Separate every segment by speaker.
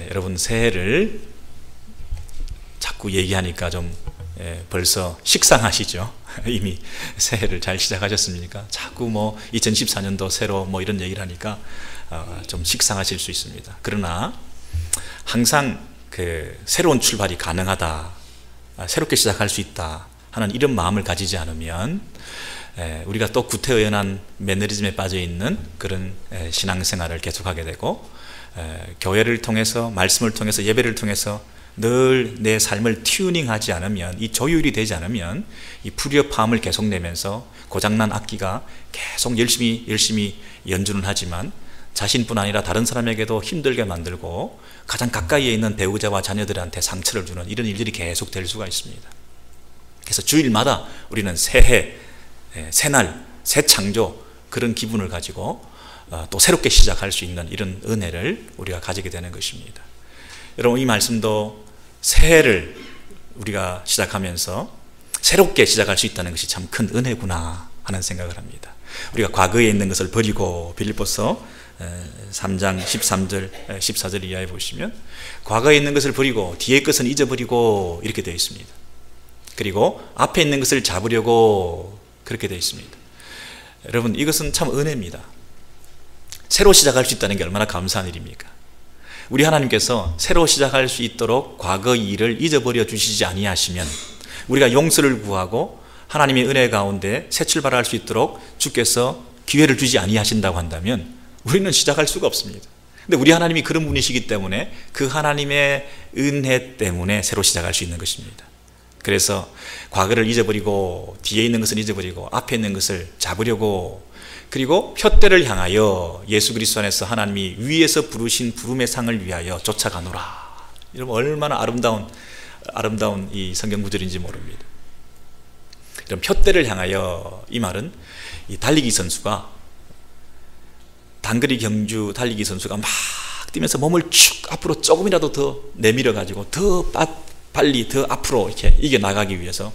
Speaker 1: 여러분 새해를 자꾸 얘기하니까 좀 벌써 식상하시죠? 이미 새해를 잘 시작하셨습니까? 자꾸 뭐 2014년도 새로 뭐 이런 얘기를 하니까 좀 식상하실 수 있습니다. 그러나 항상 그 새로운 출발이 가능하다, 새롭게 시작할 수 있다 하는 이런 마음을 가지지 않으면 우리가 또 구태의연한 매너리즘에 빠져 있는 그런 신앙생활을 계속하게 되고, 교회를 통해서, 말씀을 통해서, 예배를 통해서 늘 내 삶을 튜닝하지 않으면, 이 조율이 되지 않으면 이 불협화음을 계속 내면서 고장난 악기가 계속 열심히 연주는 하지만 자신뿐 아니라 다른 사람에게도 힘들게 만들고 가장 가까이에 있는 배우자와 자녀들한테 상처를 주는 이런 일들이 계속 될 수가 있습니다. 그래서 주일마다 우리는 새해, 새날, 새 창조, 그런 기분을 가지고 또 새롭게 시작할 수 있는 이런 은혜를 우리가 가지게 되는 것입니다. 여러분, 이 말씀도 새해를 우리가 시작하면서 새롭게 시작할 수 있다는 것이 참 큰 은혜구나 하는 생각을 합니다. 우리가 과거에 있는 것을 버리고, 빌립보서 3장 13절 14절 이하에 보시면 과거에 있는 것을 버리고 뒤의 것은 잊어버리고 이렇게 되어 있습니다. 그리고 앞에 있는 것을 잡으려고 그렇게 되어 있습니다. 여러분, 이것은 참 은혜입니다. 새로 시작할 수 있다는 게 얼마나 감사한 일입니까? 우리 하나님께서 새로 시작할 수 있도록 과거의 일을 잊어버려 주시지 아니하시면, 우리가 용서를 구하고 하나님의 은혜 가운데 새 출발할 수 있도록 주께서 기회를 주지 아니하신다고 한다면 우리는 시작할 수가 없습니다. 근데 우리 하나님이 그런 분이시기 때문에 그 하나님의 은혜 때문에 새로 시작할 수 있는 것입니다. 그래서 과거를 잊어버리고 뒤에 있는 것을 잊어버리고 앞에 있는 것을 잡으려고, 그리고 표대를 향하여 예수 그리스도 안에서 하나님이 위에서 부르신 부름의 상을 위하여 쫓아가노라. 여러분, 얼마나 아름다운 이 성경 구절인지 모릅니다. 이런 표대를 향하여, 이 말은 이 달리기 선수가, 단거리 경주 달리기 선수가 막 뛰면서 몸을 축 앞으로 조금이라도 더 내밀어 가지고 더 빨리 더 앞으로 이렇게 이겨 나가기 위해서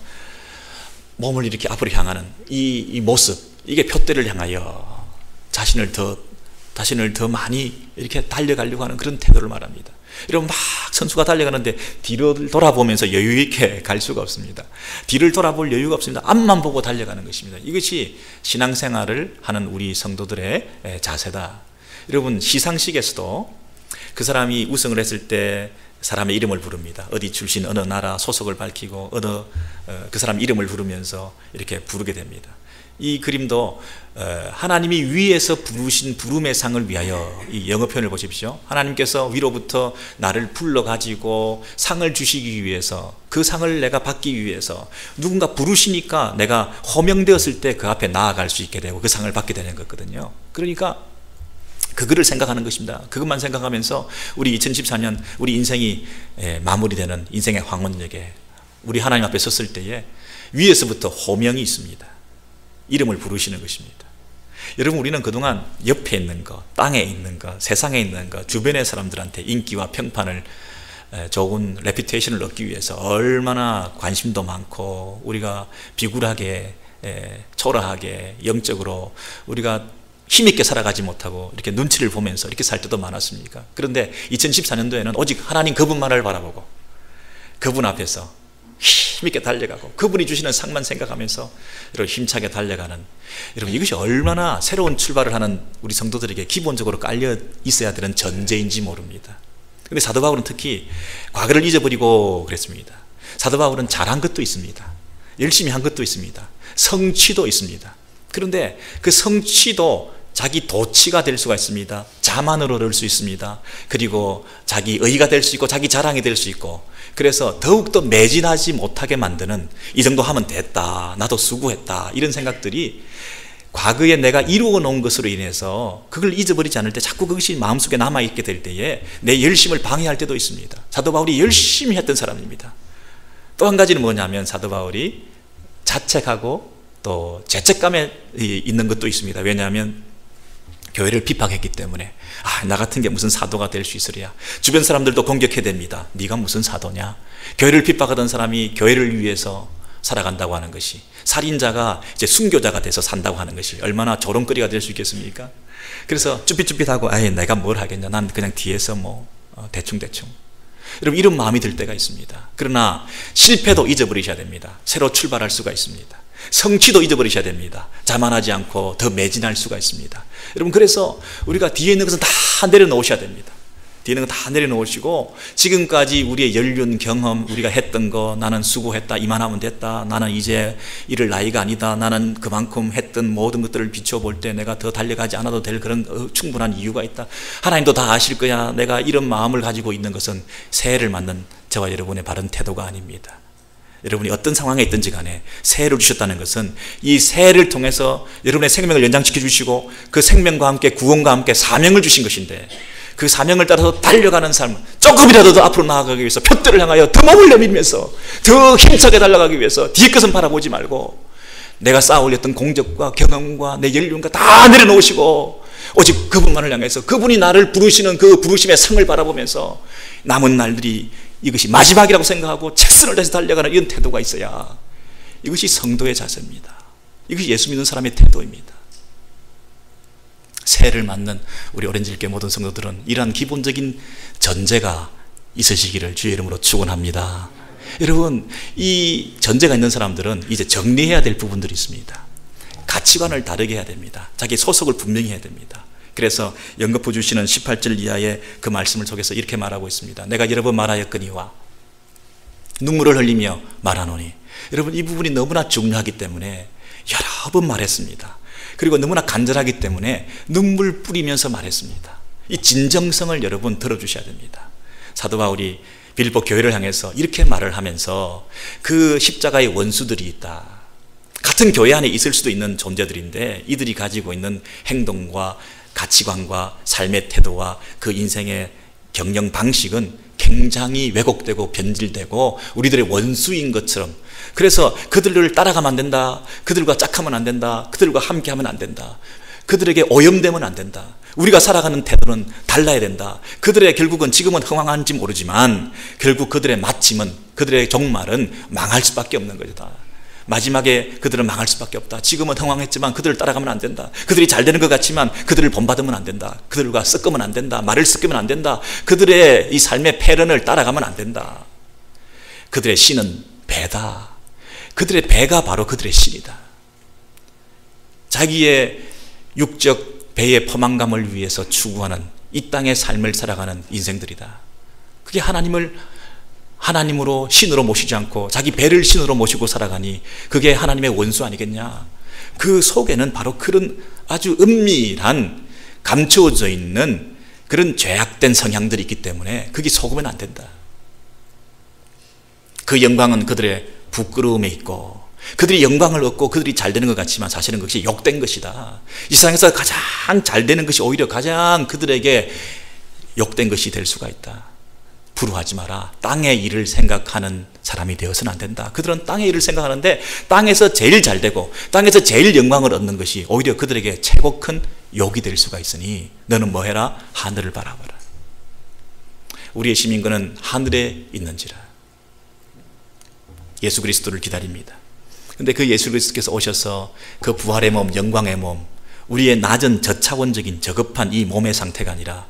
Speaker 1: 몸을 이렇게 앞으로 향하는 이 모습, 이게 표대를 향하여 자신을 더 많이 이렇게 달려가려고 하는 그런 태도를 말합니다. 이러면 막 선수가 달려가는데 뒤를 돌아보면서 여유 있게 갈 수가 없습니다. 뒤를 돌아볼 여유가 없습니다. 앞만 보고 달려가는 것입니다. 이것이 신앙생활을 하는 우리 성도들의 자세다. 여러분, 시상식에서도 그 사람이 우승을 했을 때 사람의 이름을 부릅니다. 어디 출신, 어느 나라 소속을 밝히고 그 사람 이름을 부르면서 이렇게 부르게 됩니다. 이 그림도 하나님이 위에서 부르신 부름의 상을 위하여, 이 영어 표현을 보십시오. 하나님께서 위로부터 나를 불러가지고 상을 주시기 위해서, 그 상을 내가 받기 위해서 누군가 부르시니까 내가 호명되었을 때 그 앞에 나아갈 수 있게 되고 그 상을 받게 되는 거거든요. 그러니까 그거를 생각하는 것입니다. 그것만 생각하면서 우리 2014년 우리 인생이 마무리되는 인생의 황혼역에 우리 하나님 앞에 섰을 때에 위에서부터 호명이 있습니다. 이름을 부르시는 것입니다. 여러분, 우리는 그동안 옆에 있는 것, 땅에 있는 것, 세상에 있는 것, 주변의 사람들한테 인기와 평판을, 좋은 레퓨테이션을 얻기 위해서 얼마나 관심도 많고 우리가 비굴하게, 초라하게, 영적으로 우리가 힘있게 살아가지 못하고 이렇게 눈치를 보면서 이렇게 살 때도 많았습니까? 그런데 2014년도에는 오직 하나님 그분만을 바라보고 그분 앞에서 힘있게 달려가고 그분이 주시는 상만 생각하면서 이렇게 힘차게 달려가는, 여러분, 이것이 얼마나 새로운 출발을 하는 우리 성도들에게 기본적으로 깔려 있어야 되는 전제인지 모릅니다. 그런데 사도 바울은 특히 과거를 잊어버리고 그랬습니다. 사도 바울은 잘한 것도 있습니다. 열심히 한 것도 있습니다. 성취도 있습니다. 그런데 그 성취도 자기 도취가 될 수가 있습니다. 자만으로 될 수 있습니다. 그리고 자기 의가 될 수 있고 자기 자랑이 될 수 있고, 그래서 더욱더 매진하지 못하게 만드는, 이 정도 하면 됐다, 나도 수고했다, 이런 생각들이 과거에 내가 이루어 놓은 것으로 인해서 그걸 잊어버리지 않을 때 자꾸 그것이 마음속에 남아있게 될 때에 내 열심을 방해할 때도 있습니다. 사도 바울이 열심히 했던 사람입니다. 또 한 가지는 뭐냐면 사도 바울이 자책하고 또 죄책감에 있는 것도 있습니다. 왜냐하면 교회를 비판했기 때문에, 나 같은 게 무슨 사도가 될 수 있으랴. 주변 사람들도 공격해댑니다. 네가 무슨 사도냐. 교회를 핍박하던 사람이 교회를 위해서 살아간다고 하는 것이, 살인자가 이제 순교자가 돼서 산다고 하는 것이 얼마나 조롱거리가 될 수 있겠습니까? 그래서 쭈삣쭈삣하고 내가 뭘 하겠냐, 난 그냥 뒤에서 뭐 대충. 여러분, 이런 마음이 들 때가 있습니다. 그러나 실패도 잊어버리셔야 됩니다. 새로 출발할 수가 있습니다. 성취도 잊어버리셔야 됩니다. 자만하지 않고 더 매진할 수가 있습니다. 여러분, 그래서 우리가 뒤에 있는 것은 다 내려놓으셔야 됩니다. 뒤에 있는 거 다 내려놓으시고, 지금까지 우리의 연륜 경험, 우리가 했던 거, 나는 수고했다, 이만하면 됐다, 나는 이제 이럴 나이가 아니다, 나는 그만큼 했던 모든 것들을 비춰볼 때 내가 더 달려가지 않아도 될 그런 충분한 이유가 있다. 하나님도 다 아실 거야. 내가 이런 마음을 가지고 있는 것은 새해를 맞는 저와 여러분의 바른 태도가 아닙니다. 여러분이 어떤 상황에 있든지 간에 새해를 주셨다는 것은 이 새해를 통해서 여러분의 생명을 연장시켜 주시고, 그 생명과 함께 구원과 함께 사명을 주신 것인데, 그 사명을 따라서 달려가는 삶, 조금이라도 더 앞으로 나아가기 위해서 표대를 향하여 더 몸을 내밀면서 더 힘차게 달려가기 위해서 뒤에 것은 바라보지 말고, 내가 쌓아 올렸던 공적과 경험과 내 연륜과 다 내려놓으시고 오직 그분만을 향해서, 그분이 나를 부르시는 그 부르심의 상을 바라보면서 남은 날들이 이것이 마지막이라고 생각하고 최선을 다해서 달려가는 이런 태도가 있어야, 이것이 성도의 자세입니다. 이것이 예수 믿는 사람의 태도입니다. 새해를 맞는 우리 오렌지일교회 모든 성도들은 이러한 기본적인 전제가 있으시기를 주의 이름으로 축원합니다. 여러분, 이 전제가 있는 사람들은 이제 정리해야 될 부분들이 있습니다. 가치관을 다르게 해야 됩니다. 자기 소속을 분명히 해야 됩니다. 그래서 연거푸 주시는 18절 이하의 그 말씀을 속에서 이렇게 말하고 있습니다. 내가 여러 번 말하였거니와 눈물을 흘리며 말하노니. 여러분, 이 부분이 너무나 중요하기 때문에 여러 번 말했습니다. 그리고 너무나 간절하기 때문에 눈물 뿌리면서 말했습니다. 이 진정성을 여러분 들어주셔야 됩니다. 사도 바울이 빌립보 교회를 향해서 이렇게 말을 하면서, 그 십자가의 원수들이 있다. 같은 교회 안에 있을 수도 있는 존재들인데, 이들이 가지고 있는 행동과 가치관과 삶의 태도와 그 인생의 경영 방식은 굉장히 왜곡되고 변질되고 우리들의 원수인 것처럼, 그래서 그들을 따라가면 안 된다, 그들과 짝하면 안 된다, 그들과 함께하면 안 된다, 그들에게 오염되면 안 된다, 우리가 살아가는 태도는 달라야 된다, 그들의 결국은 지금은 흥황한지 모르지만 결국 그들의 마침은, 그들의 종말은 망할 수밖에 없는 것이다. 마지막에 그들은 망할 수밖에 없다. 지금은 흥황했지만 그들을 따라가면 안 된다. 그들이 잘 되는 것 같지만 그들을 본받으면 안 된다. 그들과 섞으면 안 된다. 말을 섞으면 안 된다. 그들의 이 삶의 패런을 따라가면 안 된다. 그들의 신은 배다. 그들의 배가 바로 그들의 신이다. 자기의 육적 배의 포만감을 위해서 추구하는 이 땅의 삶을 살아가는 인생들이다. 그게 하나님으로 신으로 모시지 않고 자기 배를 신으로 모시고 살아가니 그게 하나님의 원수 아니겠냐. 그 속에는 바로 그런 아주 은밀한 감추어져 있는 그런 죄악된 성향들이 있기 때문에 그게 속으면 안 된다. 그 영광은 그들의 부끄러움에 있고, 그들이 영광을 얻고 그들이 잘 되는 것 같지만 사실은 그것이 욕된 것이다. 이 세상에서 가장 잘 되는 것이 오히려 가장 그들에게 욕된 것이 될 수가 있다. 부러워하지 마라. 땅의 일을 생각하는 사람이 되어서는 안 된다. 그들은 땅의 일을 생각하는데 땅에서 제일 잘 되고 땅에서 제일 영광을 얻는 것이 오히려 그들에게 최고 큰 욕이 될 수가 있으니 너는 뭐 해라? 하늘을 바라보라. 우리의 시민권은 하늘에 있는지라. 예수 그리스도를 기다립니다. 근데 그 예수 그리스도께서 오셔서 그 부활의 몸, 영광의 몸, 우리의 낮은 저차원적인 저급한 이 몸의 상태가 아니라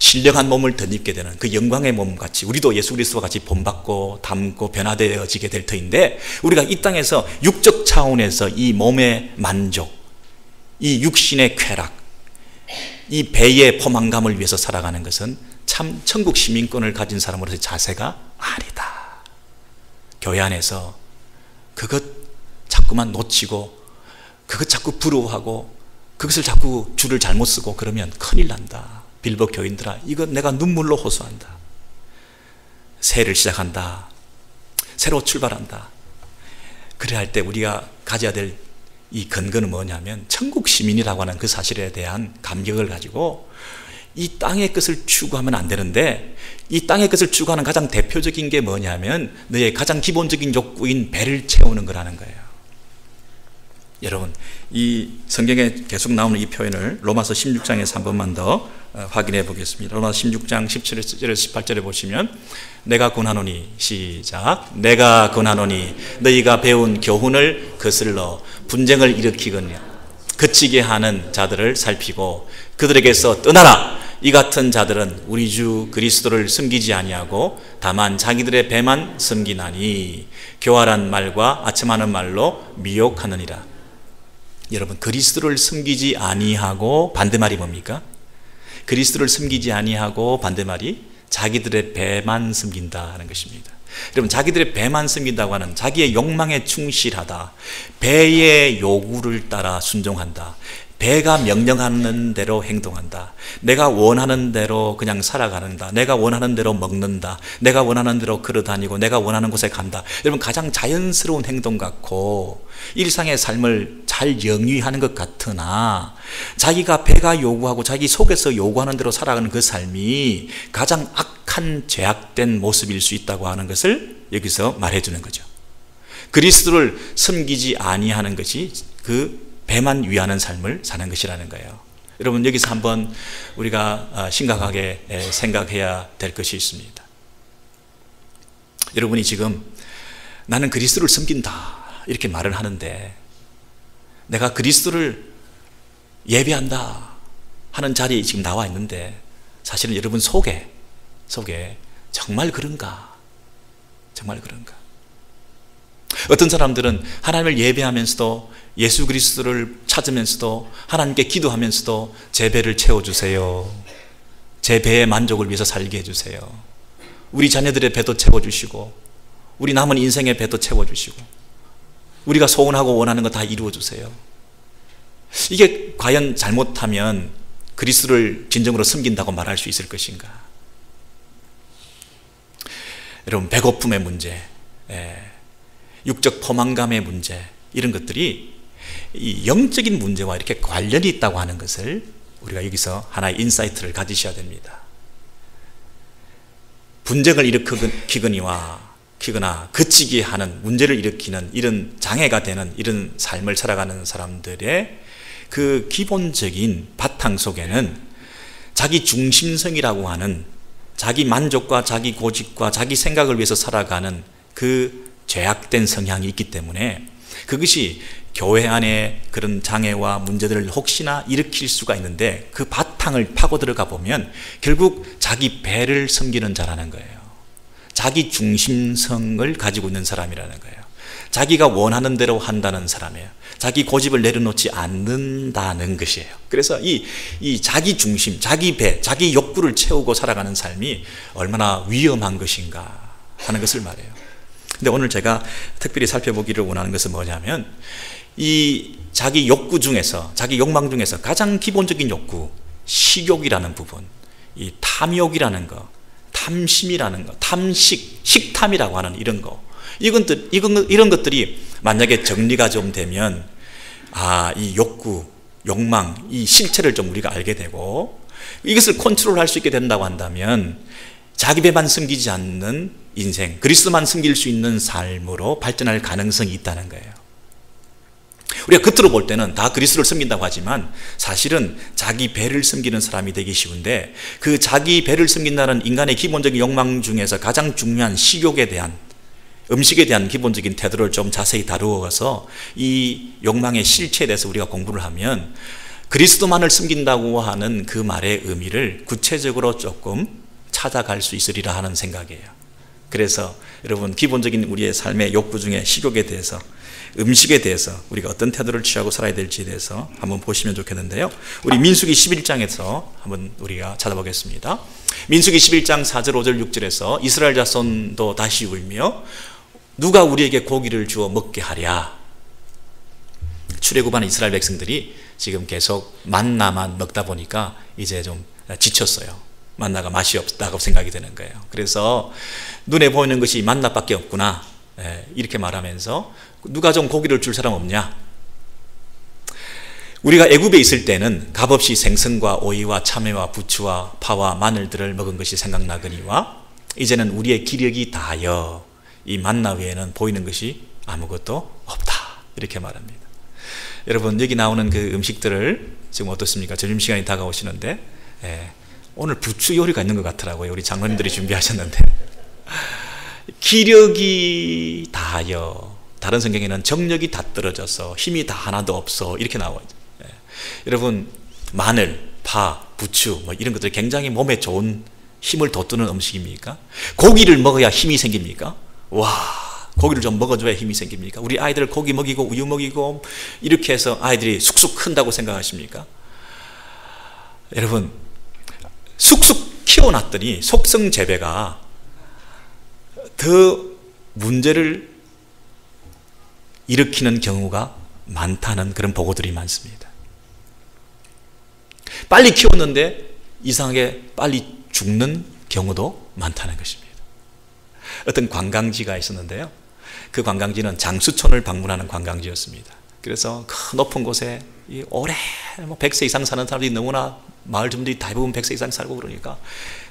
Speaker 1: 신령한 몸을 덧입게 되는 그 영광의 몸같이 우리도 예수 그리스도와 같이 본받고 담고 변화되어지게 될 터인데, 우리가 이 땅에서 육적 차원에서 이 몸의 만족, 이 육신의 쾌락, 이 배의 포만감을 위해서 살아가는 것은 참 천국 시민권을 가진 사람으로서의 자세가 아니다. 교회 안에서 그것 자꾸만 놓치고 그것 자꾸 부러워하고 그것을 자꾸 줄을 잘못 쓰고 그러면 큰일 난다. 빌보 교인들아, 이건 내가 눈물로 호소한다. 새해를 시작한다. 새로 출발한다. 그래야 할 때 우리가 가져야 될 이 근거는 뭐냐면 천국 시민이라고 하는 그 사실에 대한 감격을 가지고 이 땅의 것을 추구하면 안 되는데, 이 땅의 것을 추구하는 가장 대표적인 게 뭐냐면 너의 가장 기본적인 욕구인 배를 채우는 거라는 거예요. 여러분, 이 성경에 계속 나오는 이 표현을 로마서 16장에서 한 번만 더 확인해 보겠습니다. 로마서 16장 17절에서 18절에 보시면 내가 권하노니, 시작, 내가 권하노니 너희가 배운 교훈을 거슬러 분쟁을 일으키거나 그치게 하는 자들을 살피고 그들에게서 떠나라. 이 같은 자들은 우리 주 그리스도를 섬기지 아니하고 다만 자기들의 배만 섬기나니 교활한 말과 아첨하는 말로 미혹하느니라. 여러분, 그리스도를 섬기지 아니하고 반대말이 뭡니까? 그리스도를 섬기지 아니하고 반대말이 자기들의 배만 섬긴다 하는 것입니다. 여러분, 자기들의 배만 섬긴다고 하는 자기의 욕망에 충실하다, 배의 요구를 따라 순종한다, 배가 명령하는 대로 행동한다, 내가 원하는 대로 그냥 살아가는다, 내가 원하는 대로 먹는다, 내가 원하는 대로 걸어다니고 내가 원하는 곳에 간다. 여러분, 가장 자연스러운 행동 같고 일상의 삶을 잘 영위하는 것 같으나 자기가 배가 요구하고 자기 속에서 요구하는 대로 살아가는 그 삶이 가장 악한 죄악된 모습일 수 있다고 하는 것을 여기서 말해주는 거죠. 그리스도를 섬기지 아니하는 것이 그 배만 위하는 삶을 사는 것이라는 거예요. 여러분, 여기서 한번 우리가 심각하게 생각해야 될 것이 있습니다. 여러분이 지금 나는 그리스도를 섬긴다 이렇게 말을 하는데, 내가 그리스도를 예배한다 하는 자리에 지금 나와 있는데 사실은 여러분 속에 정말 그런가? 정말 그런가? 어떤 사람들은 하나님을 예배하면서도 예수 그리스도를 찾으면서도 하나님께 기도하면서도 제 배를 채워주세요, 제 배의 만족을 위해서 살게 해주세요, 우리 자녀들의 배도 채워주시고 우리 남은 인생의 배도 채워주시고 우리가 소원하고 원하는 거 다 이루어주세요. 이게 과연 잘못하면 그리스도를 진정으로 섬긴다고 말할 수 있을 것인가? 여러분, 배고픔의 문제, 육적 포만감의 문제, 이런 것들이 이 영적인 문제와 이렇게 관련이 있다고 하는 것을 우리가 여기서 하나의 인사이트를 가지셔야 됩니다. 분쟁을 일으키거나 그치게 하는, 문제를 일으키는 이런 장애가 되는 이런 삶을 살아가는 사람들의 그 기본적인 바탕 속에는 자기 중심성이라고 하는, 자기 만족과 자기 고집과 자기 생각을 위해서 살아가는 그 죄악된 성향이 있기 때문에 그것이 교회 안에 그런 장애와 문제들을 혹시나 일으킬 수가 있는데, 그 바탕을 파고 들어가 보면 결국 자기 배를 섬기는 자라는 거예요. 자기 중심성을 가지고 있는 사람이라는 거예요. 자기가 원하는 대로 한다는 사람이에요. 자기 고집을 내려놓지 않는다는 것이에요. 그래서 이 자기 중심, 자기 배, 자기 욕구를 채우고 살아가는 삶이 얼마나 위험한 것인가 하는 것을 말해요. 근데 오늘 제가 특별히 살펴보기를 원하는 것은 뭐냐면, 이 자기 욕구 중에서, 자기 욕망 중에서 가장 기본적인 욕구, 식욕이라는 부분, 이 탐욕이라는 거, 탐심이라는 거, 식탐이라고 하는 이런 거, 이런 것들이 만약에 정리가 좀 되면, 이 욕구, 욕망, 이 실체를 좀 우리가 알게 되고 이것을 컨트롤할 수 있게 된다고 한다면 자기 배만 섬기지 않는 인생, 그리스도만 섬길 수 있는 삶으로 발전할 가능성이 있다는 거예요. 우리가 겉으로 볼 때는 다 그리스도를 섬긴다고 하지만 사실은 자기 배를 섬기는 사람이 되기 쉬운데, 그 자기 배를 섬긴다는 인간의 기본적인 욕망 중에서 가장 중요한 식욕에 대한, 음식에 대한 기본적인 태도를 좀 자세히 다루어서 이 욕망의 실체에 대해서 우리가 공부를 하면 그리스도만을 섬긴다고 하는 그 말의 의미를 구체적으로 조금 찾아갈 수 있으리라 하는 생각이에요. 그래서 여러분, 기본적인 우리의 삶의 욕구 중에 식욕에 대해서, 음식에 대해서 우리가 어떤 태도를 취하고 살아야 될지에 대해서 한번 보시면 좋겠는데요. 우리 민수기 11장에서 한번 우리가 찾아보겠습니다. 민수기 11장 4절 5절 6절에서 이스라엘 자손도 다시 울며 누가 우리에게 고기를 주어 먹게 하랴. 출애굽한 이스라엘 백성들이 지금 계속 만나만 먹다 보니까 이제 좀 지쳤어요. 만나가 맛이 없다고 생각이 되는 거예요. 그래서 눈에 보이는 것이 만나밖에 없구나, 이렇게 말하면서 누가 좀 고기를 줄 사람 없냐? 우리가 애굽에 있을 때는 값없이 생선과 오이와 참외와 부추와 파와 마늘들을 먹은 것이 생각나거니와 이제는 우리의 기력이 다하여 이 만나 외에는 보이는 것이 아무것도 없다, 이렇게 말합니다. 여러분, 여기 나오는 그 음식들을 지금 어떻습니까? 점심시간이 다가오시는데 오늘 부추 요리가 있는 것 같더라고요. 우리 장로님들이 준비하셨는데 기력이 다하여, 다른 성경에는 정력이 다 떨어져서 힘이 다 하나도 없어, 이렇게 나와요. 여러분, 마늘, 파, 부추 뭐 이런 것들이 굉장히 몸에 좋은 힘을 돋우는 음식입니까? 고기를 먹어야 힘이 생깁니까? 와, 고기를 좀 먹어줘야 힘이 생깁니까? 우리 아이들 고기 먹이고 우유 먹이고 이렇게 해서 아이들이 쑥쑥 큰다고 생각하십니까? 여러분, 쑥쑥 키워놨더니 속성 재배가 더 문제를 일으키는 경우가 많다는 그런 보고들이 많습니다. 빨리 키웠는데 이상하게 빨리 죽는 경우도 많다는 것입니다. 어떤 관광지가 있었는데요, 그 관광지는 장수촌을 방문하는 관광지였습니다. 그래서 그 높은 곳에 오래 100세 이상 사는 사람들이 너무나, 마을 주민들이 대부분 100세 이상 살고 그러니까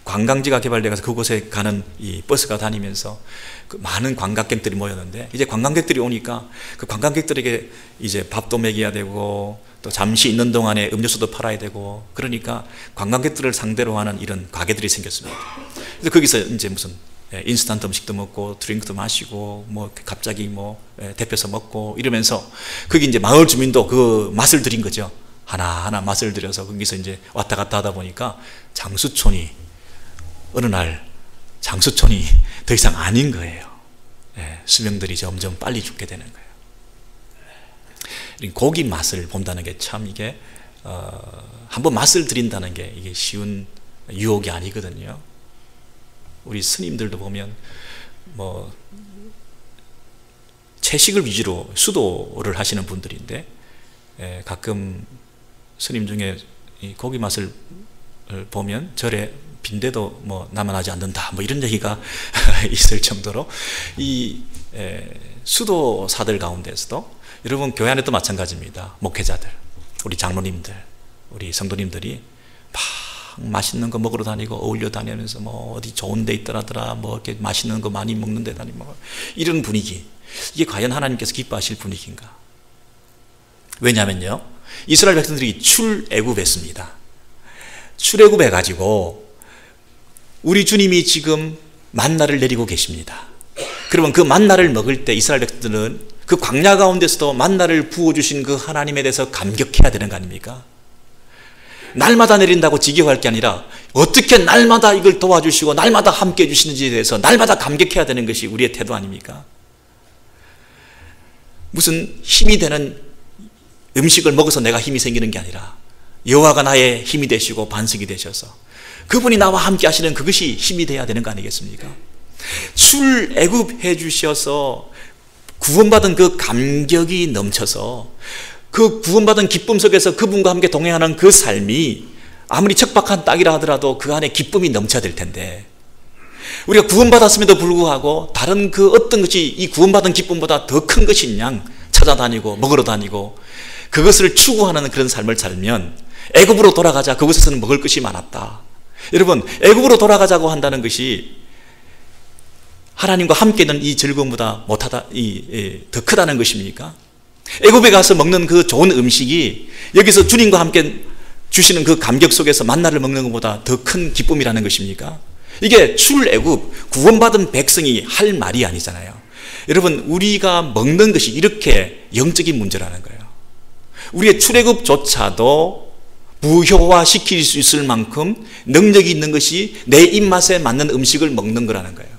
Speaker 1: 관광지가 개발돼서 그곳에 가는 이 버스가 다니면서 그 많은 관광객들이 모였는데, 이제 관광객들이 오니까 그 관광객들에게 이제 밥도 먹여야 되고 또 잠시 있는 동안에 음료수도 팔아야 되고, 그러니까 관광객들을 상대로 하는 이런 가게들이 생겼습니다. 그래서 거기서 이제 무슨 인스턴트 음식도 먹고 드링크도 마시고 뭐 갑자기 뭐 데펴서 먹고 이러면서, 거기 이제 마을 주민도 그 맛을 들인 거죠. 하나하나 맛을 들여서 거기서 이제 왔다 갔다 하다 보니까 장수촌이 어느 날 장수촌이 더 이상 아닌 거예요. 수명들이 점점 빨리 죽게 되는 거예요. 고기 맛을 본다는 게 참 이게 한번 맛을 들인다는 게 이게 쉬운 유혹이 아니거든요. 우리 스님들도 보면 뭐 채식을 위주로 수도를 하시는 분들인데, 가끔 스님 중에 이 고기 맛을 보면 절에 빈대도 뭐 남아나지 않는다 뭐 이런 얘기가 있을 정도로 이 수도사들 가운데서도, 여러분 교회 안에도 마찬가지입니다. 목회자들, 우리 장로님들, 우리 성도님들이 막 맛있는 거 먹으러 다니고 어울려 다니면서 뭐 어디 좋은 데 있더라더라 뭐 이렇게 맛있는 거 많이 먹는 데 다니고 뭐 이런 분위기, 이게 과연 하나님께서 기뻐하실 분위기인가? 왜냐면요, 이스라엘 백성들이 출애굽했습니다. 출애굽해 가지고 우리 주님이 지금 만나를 내리고 계십니다. 그러면 그 만나를 먹을 때 이스라엘 백성들은 그 광야 가운데서도 만나를 부어주신 그 하나님에 대해서 감격해야 되는 거 아닙니까? 날마다 내린다고 지겨워할 게 아니라 어떻게 날마다 이걸 도와주시고 날마다 함께 해주시는지에 대해서 날마다 감격해야 되는 것이 우리의 태도 아닙니까? 무슨 힘이 되는 음식을 먹어서 내가 힘이 생기는 게 아니라 여호와가 나의 힘이 되시고 반석이 되셔서 그분이 나와 함께 하시는 그것이 힘이 돼야 되는 거 아니겠습니까? 출애굽해 주셔서 구원받은 그 감격이 넘쳐서 그 구원받은 기쁨 속에서 그분과 함께 동행하는 그 삶이 아무리 척박한 땅이라 하더라도 그 안에 기쁨이 넘쳐야 될 텐데, 우리가 구원받았음에도 불구하고 다른 그 어떤 것이 이 구원받은 기쁨보다 더 큰 것이 있냐 찾아다니고 먹으러 다니고 그것을 추구하는 그런 삶을 살면 애굽으로 돌아가자, 그곳에서는 먹을 것이 많았다. 여러분, 애굽으로 돌아가자고 한다는 것이 하나님과 함께 있는 이 즐거움보다 못하다, 더 크다는 것입니까? 애굽에 가서 먹는 그 좋은 음식이 여기서 주님과 함께 주시는 그 감격 속에서 만나를 먹는 것보다 더 큰 기쁨이라는 것입니까? 이게 출애굽, 구원받은 백성이 할 말이 아니잖아요. 여러분, 우리가 먹는 것이 이렇게 영적인 문제라는 거예요. 우리의 출애굽조차도 무효화시킬 수 있을 만큼 능력이 있는 것이 내 입맛에 맞는 음식을 먹는 거라는 거예요.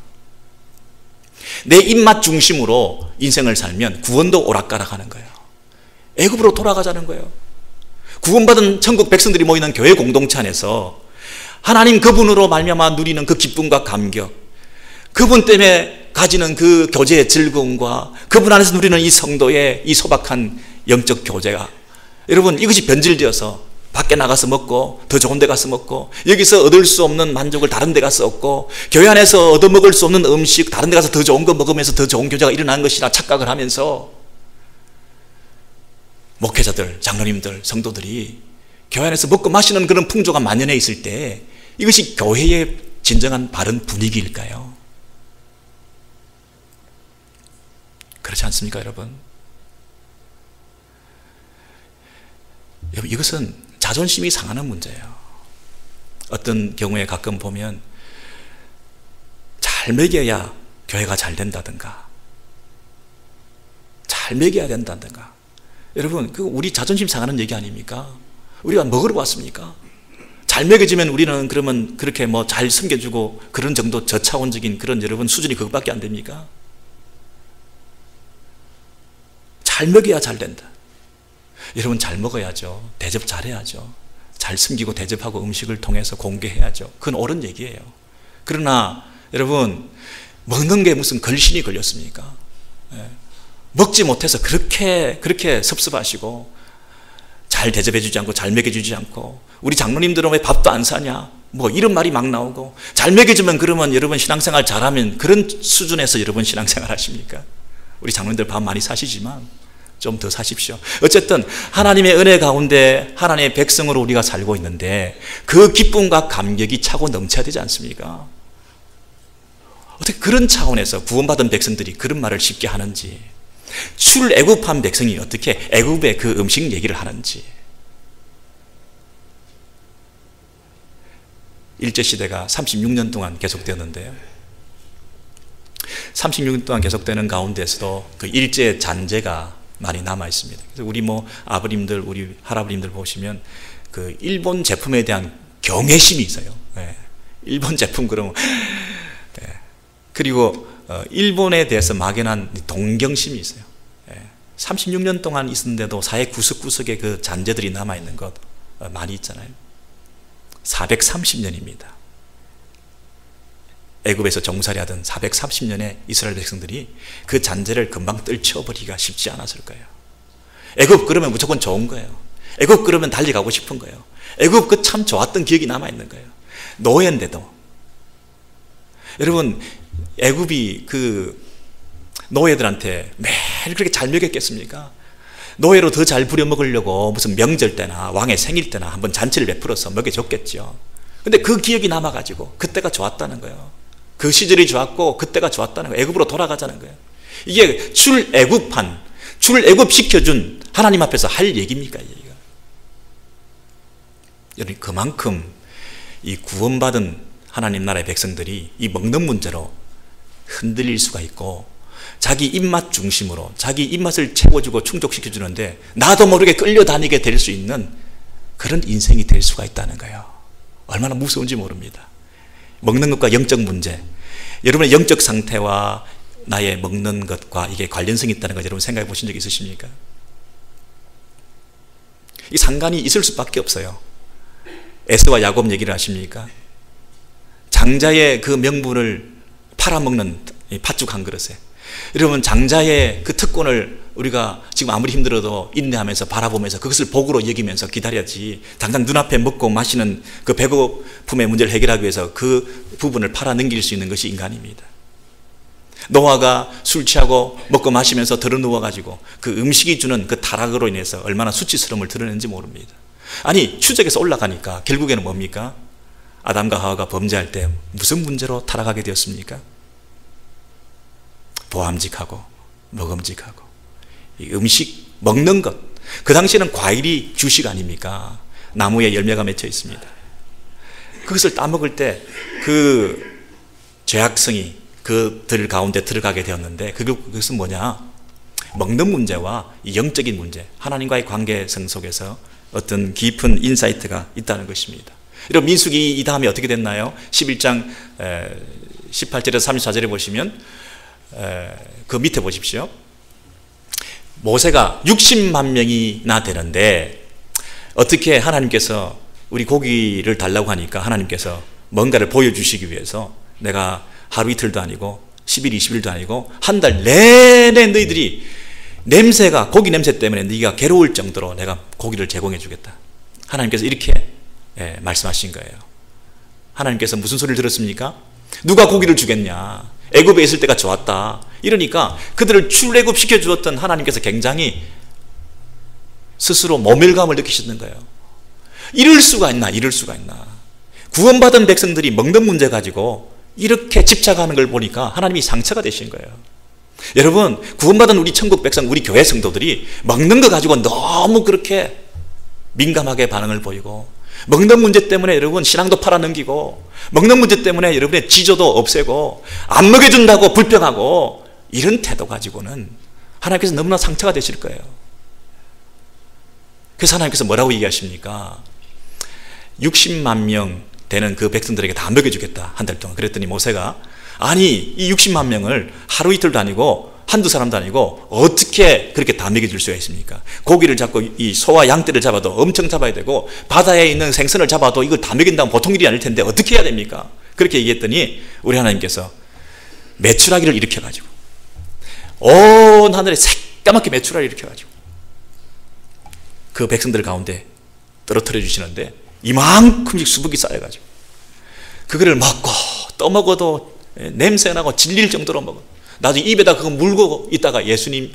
Speaker 1: 내 입맛 중심으로 인생을 살면 구원도 오락가락하는 거예요. 애굽으로 돌아가자는 거예요. 구원받은 천국 백성들이 모이는 교회 공동체 안에서 하나님 그분으로 말미암아 누리는 그 기쁨과 감격, 그분 때문에 가지는 그 교제의 즐거움과 그분 안에서 누리는 이 성도의 이 소박한 영적 교제가, 여러분, 이것이 변질되어서 밖에 나가서 먹고 더 좋은 데 가서 먹고 여기서 얻을 수 없는 만족을 다른 데 가서 얻고 교회 안에서 얻어먹을 수 없는 음식 다른 데 가서 더 좋은 거 먹으면서 더 좋은 교제가 일어난 것이라 착각을 하면서 목회자들, 장로님들, 성도들이 교회 안에서 먹고 마시는 그런 풍조가 만연해 있을 때 이것이 교회의 진정한 바른 분위기일까요? 그렇지 않습니까, 여러분? 이것은 자존심이 상하는 문제예요. 어떤 경우에 가끔 보면 잘 먹여야 교회가 잘 된다든가 잘 먹여야 된다든가, 여러분, 그 우리 자존심 상하는 얘기 아닙니까? 우리가 먹으러 왔습니까? 잘 먹여주면 우리는 그러면 그렇게 뭐 잘 섬겨주고 그런 정도 저차원적인 그런 여러분 수준이 그것밖에 안 됩니까? 잘 먹여야 잘 된다. 여러분 잘 먹어야죠. 대접 잘해야죠. 잘 숨기고 대접하고 음식을 통해서 공개해야죠. 그건 옳은 얘기예요. 그러나 여러분 먹는 게 무슨 걸신이 걸렸습니까? 먹지 못해서 그렇게 섭섭하시고 잘 대접해주지 않고 잘 먹여주지 않고 우리 장로님들은 왜 밥도 안 사냐 뭐 이런 말이 막 나오고 잘 먹여주면 그러면 여러분 신앙생활 잘하면 그런 수준에서 여러분 신앙생활 하십니까? 우리 장로님들 밥 많이 사시지만 좀 더 사십시오. 어쨌든 하나님의 은혜 가운데 하나님의 백성으로 우리가 살고 있는데 그 기쁨과 감격이 차고 넘쳐야 되지 않습니까? 어떻게 그런 차원에서 구원받은 백성들이 그런 말을 쉽게 하는지, 출애굽한 백성이 어떻게 애굽의 그 음식 얘기를 하는지. 일제시대가 36년 동안 계속되었는데요, 36년 동안 계속되는 가운데서도 그 일제 잔재가 많이 남아 있습니다. 그래서 우리 뭐 아버님들, 우리 할아버님들 보시면 그 일본 제품에 대한 경외심이 있어요. 일본 제품 그러면 그리고 일본에 대해서 막연한 동경심이 있어요. 36년 동안 있었는데도 사회 구석구석에 그 잔재들이 남아있는 것 많이 있잖아요. 430년입니다. 애굽에서 종살이 하던 430년의 이스라엘 백성들이 그 잔재를 금방 떨쳐버리기가 쉽지 않았을 거예요. 애굽 그러면 무조건 좋은 거예요. 애굽 그러면 달려가고 싶은 거예요. 애굽 그 참 좋았던 기억이 남아있는 거예요. 노예인데도. 여러분 애굽이 그 노예들한테 매일 그렇게 잘 먹였겠습니까? 노예로 더 잘 부려먹으려고 무슨 명절 때나 왕의 생일 때나 한번 잔치를 베풀어서 먹여줬겠죠. 근데 그 기억이 남아가지고 그때가 좋았다는 거예요. 그 시절이 좋았고 그때가 좋았다는 거예요. 애굽으로 돌아가자는 거예요. 이게 출애굽한, 출애굽시켜준 하나님 앞에서 할 얘기입니까? 얘기가. 여러분 그만큼 이 구원받은 하나님 나라의 백성들이 이 먹는 문제로 흔들릴 수가 있고 자기 입맛 중심으로 자기 입맛을 채워주고 충족시켜주는데 나도 모르게 끌려다니게 될 수 있는 그런 인생이 될 수가 있다는 거예요. 얼마나 무서운지 모릅니다. 먹는 것과 영적 문제, 여러분의 영적 상태와 나의 먹는 것과 이게 관련성이 있다는 거 여러분 생각해 보신 적 있으십니까? 이 상관이 있을 수밖에 없어요. 에서와 야곱 얘기를 하십니까? 장자의 그 명분을 팔아먹는 팥죽 한 그릇에, 여러분 장자의 그 특권을 우리가 지금 아무리 힘들어도 인내하면서 바라보면서 그것을 복으로 여기면서 기다려야지, 당장 눈앞에 먹고 마시는 그 배고픔의 문제를 해결하기 위해서 그 부분을 팔아 넘길 수 있는 것이 인간입니다. 노아가 술 취하고 먹고 마시면서 들어 누워가지고 그 음식이 주는 그 타락으로 인해서 얼마나 수치스러움을 드러낸지 모릅니다. 아니 추적에서 올라가니까 결국에는 뭡니까? 아담과 하와가 범죄할 때 무슨 문제로 타락하게 되었습니까? 보암직하고 먹음직하고 이 음식 먹는 것, 그 당시에는 과일이 주식 아닙니까? 나무에 열매가 맺혀 있습니다. 그것을 따먹을 때 그 죄악성이 그들 가운데 들어가게 되었는데 그것은 뭐냐? 먹는 문제와 영적인 문제, 하나님과의 관계성 속에서 어떤 깊은 인사이트가 있다는 것입니다. 여러분 민수기 이 다음에 어떻게 됐나요? 11장 18절에서 34절에 보시면 그 밑에 보십시오. 모세가 60만 명이나 되는데 어떻게 하나님께서 우리 고기를 달라고 하니까 하나님께서 뭔가를 보여주시기 위해서 내가 하루 이틀도 아니고 10일 20일도 아니고 한 달 내내 너희들이 냄새가, 고기 냄새 때문에 네가 괴로울 정도로 내가 고기를 제공해 주겠다. 하나님께서 이렇게 말씀하신 거예요. 하나님께서 무슨 소리를 들었습니까? 누가 고기를 주겠냐? 애굽에 있을 때가 좋았다. 이러니까 그들을 출애굽 시켜주었던 하나님께서 굉장히 스스로 모멸감을 느끼셨는 거예요. 이럴 수가 있나? 이럴 수가 있나? 구원받은 백성들이 먹는 문제 가지고 이렇게 집착하는 걸 보니까 하나님이 상처가 되신 거예요. 여러분 구원받은 우리 천국 백성, 우리 교회 성도들이 먹는 거 가지고 너무 그렇게 민감하게 반응을 보이고, 먹는 문제 때문에 여러분 신앙도 팔아넘기고, 먹는 문제 때문에 여러분의 지조도 없애고, 안 먹여준다고 불평하고, 이런 태도 가지고는 하나님께서 너무나 상처가 되실 거예요. 그래서 하나님께서 뭐라고 얘기하십니까? 60만 명 되는 그 백성들에게 다 먹여주겠다, 한 달 동안. 그랬더니 모세가, 아니 이 60만 명을 하루 이틀도 아니고 한두 사람도 아니고 어떻게 그렇게 다 먹여줄 수가 있습니까? 고기를 잡고 이 소와 양떼를 잡아도 엄청 잡아야 되고, 바다에 있는 생선을 잡아도 이걸 다 먹인다면 보통 일이 아닐 텐데 어떻게 해야 됩니까? 그렇게 얘기했더니 우리 하나님께서 메추라기를 일으켜가지고, 온 하늘에 새까맣게 메추라기를 일으켜가지고 그 백성들 가운데 떨어뜨려 주시는데, 이만큼씩 수북이 쌓여가지고 그거를 먹고 또 먹어도 냄새나고 질릴 정도로 먹어. 나중에 입에다 그거 물고 있다가 예수님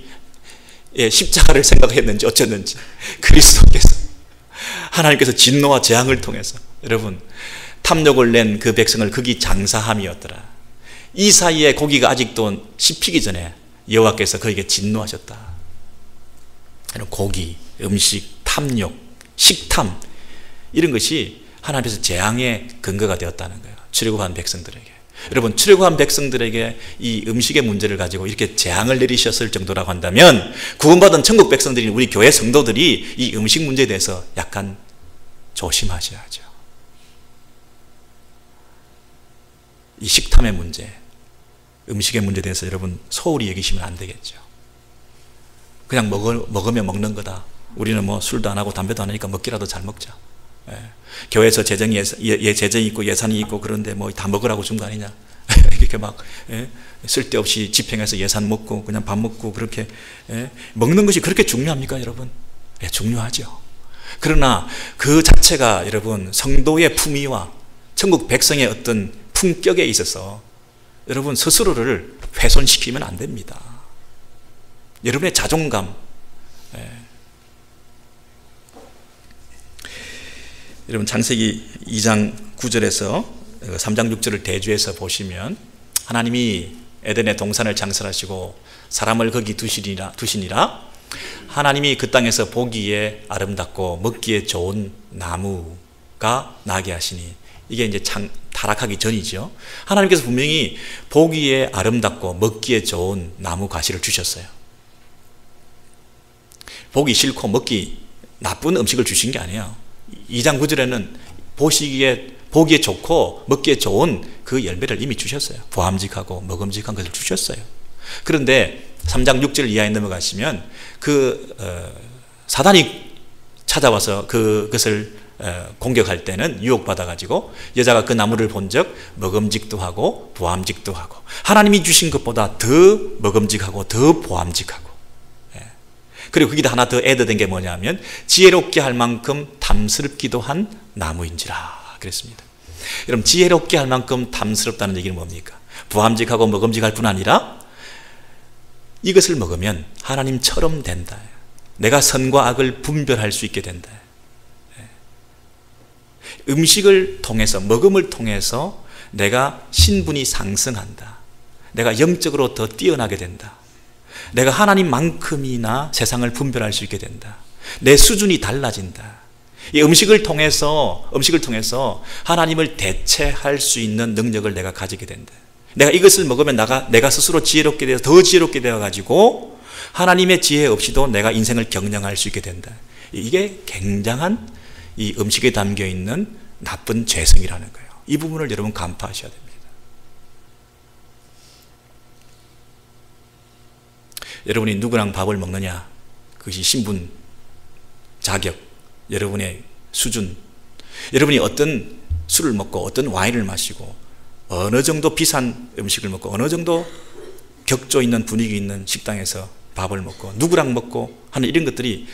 Speaker 1: 십자가를 생각했는지 어쨌는지, 그리스도께서, 하나님께서 진노와 재앙을 통해서 여러분 탐욕을 낸 그 백성을 거기 장사함이었더라. 이 사이에 고기가 아직도 씹히기 전에 여호와께서 그에게 진노하셨다. 고기, 음식, 탐욕, 식탐, 이런 것이 하나님께서 재앙의 근거가 되었다는 거예요. 출애굽한 백성들에게. 여러분, 출애굽한 백성들에게 이 음식의 문제를 가지고 이렇게 재앙을 내리셨을 정도라고 한다면, 구원받은 천국 백성들인 우리 교회 성도들이 이 음식 문제에 대해서 약간 조심하셔야죠. 이 식탐의 문제, 음식의 문제에 대해서 여러분 소홀히 여기시면 안 되겠죠. 그냥 먹으면 먹는 거다. 우리는 뭐 술도 안 하고 담배도 안 하니까 먹기라도 잘 먹자. 교회에서 재정이 있고 예산이 있고 그런데 뭐 다 먹으라고 준 거 아니냐. 이렇게 막 쓸데없이 집행해서 예산 먹고 그냥 밥 먹고 그렇게 먹는 것이 그렇게 중요합니까, 여러분? 중요하죠. 그러나 그 자체가 여러분 성도의 품위와 천국 백성의 어떤 품격에 있어서 여러분 스스로를 훼손시키면 안 됩니다. 여러분의 자존감, 여러분 창세기 2장 9절에서 3장 6절을 대주해서 보시면, 하나님이 에덴의 동산을 창설하시고 사람을 거기 두시니라 하나님이 그 땅에서 보기에 아름답고 먹기에 좋은 나무가 나게 하시니, 이게 이제 타락하기 전이죠. 하나님께서 분명히 보기에 아름답고 먹기에 좋은 나무 가시를 주셨어요. 보기 싫고 먹기 나쁜 음식을 주신 게 아니에요. 2장 9절에는 보기에 좋고 먹기에 좋은 그 열매를 이미 주셨어요. 보암직하고 먹음직한 것을 주셨어요. 그런데 3장 6절 이하에 넘어가시면 사단이 찾아와서 그것을 공격할 때는 유혹받아가지고 여자가 그 나무를 본 적 먹음직도 하고 보암직도 하고, 하나님이 주신 것보다 더 먹음직하고 더 보암직하고, 그리고 거기다 하나 더 애드된 게 뭐냐면 지혜롭게 할 만큼 탐스럽기도 한 나무인지라 그랬습니다. 여러분, 지혜롭게 할 만큼 탐스럽다는 얘기는 뭡니까? 보암직하고 먹음직할 뿐 아니라 이것을 먹으면 하나님처럼 된다. 내가 선과 악을 분별할 수 있게 된다. 음식을 통해서, 먹음을 통해서 내가 신분이 상승한다. 내가 영적으로 더 뛰어나게 된다. 내가 하나님만큼이나 세상을 분별할 수 있게 된다. 내 수준이 달라진다. 이 음식을 통해서 하나님을 대체할 수 있는 능력을 내가 가지게 된다. 내가 이것을 먹으면 내가 스스로 지혜롭게 되어 더 지혜롭게 되어가지고 하나님의 지혜 없이도 내가 인생을 경영할 수 있게 된다. 이게 굉장한 이 음식에 담겨 있는 나쁜 죄성이라는 거예요. 이 부분을 여러분 간파하셔야 됩니다. 여러분이 누구랑 밥을 먹느냐, 그것이 신분, 자격, 여러분의 수준, 여러분이 어떤 술을 먹고 어떤 와인을 마시고 어느 정도 비싼 음식을 먹고 어느 정도 격조 있는 분위기 있는 식당에서 밥을 먹고 누구랑 먹고 하는 이런 것들이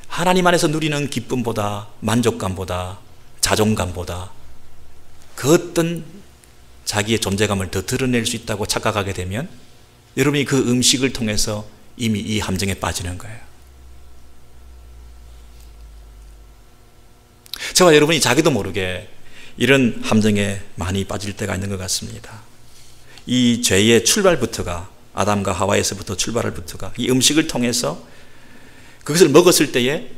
Speaker 1: 하나님 안에서 누리는 기쁨보다, 만족감보다, 자존감보다 그 어떤 자기의 존재감을 더 드러낼 수 있다고 착각하게 되면 여러분이 그 음식을 통해서 이미 이 함정에 빠지는 거예요. 저와 여러분이 자기도 모르게 이런 함정에 많이 빠질 때가 있는 것 같습니다. 이 죄의 출발부터가, 아담과 하와에서부터 출발부터가 이 음식을 통해서 그것을 먹었을 때에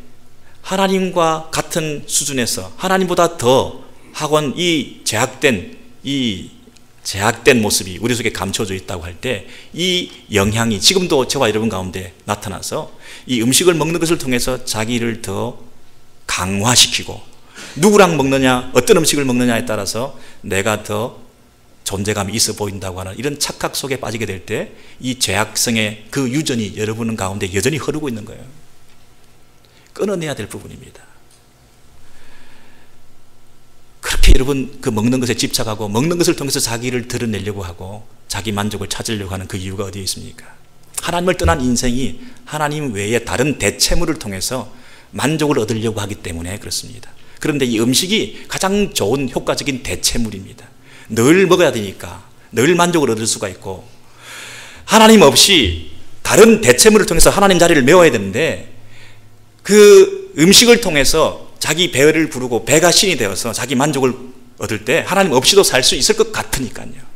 Speaker 1: 하나님과 같은 수준에서 하나님보다 더 하곤 이 제약된 모습이 우리 속에 감춰져 있다고 할 때 이 영향이 지금도 저와 여러분 가운데 나타나서 이 음식을 먹는 것을 통해서 자기를 더 강화시키고 누구랑 먹느냐, 어떤 음식을 먹느냐에 따라서 내가 더 존재감이 있어 보인다고 하는 이런 착각 속에 빠지게 될 때 이 죄악성의 그 유전이 여러분 가운데 여전히 흐르고 있는 거예요. 끊어내야 될 부분입니다. 그렇게 여러분 그 먹는 것에 집착하고 먹는 것을 통해서 자기를 드러내려고 하고 자기 만족을 찾으려고 하는 그 이유가 어디에 있습니까? 하나님을 떠난 인생이 하나님 외에 다른 대체물을 통해서 만족을 얻으려고 하기 때문에 그렇습니다. 그런데 이 음식이 가장 좋은 효과적인 대체물입니다. 늘 먹어야 되니까 늘 만족을 얻을 수가 있고, 하나님 없이 다른 대체물을 통해서 하나님 자리를 메워야 되는데 그 음식을 통해서 자기 배를 부르고 배가 신이 되어서 자기 만족을 얻을 때 하나님 없이도 살 수 있을 것 같으니까요.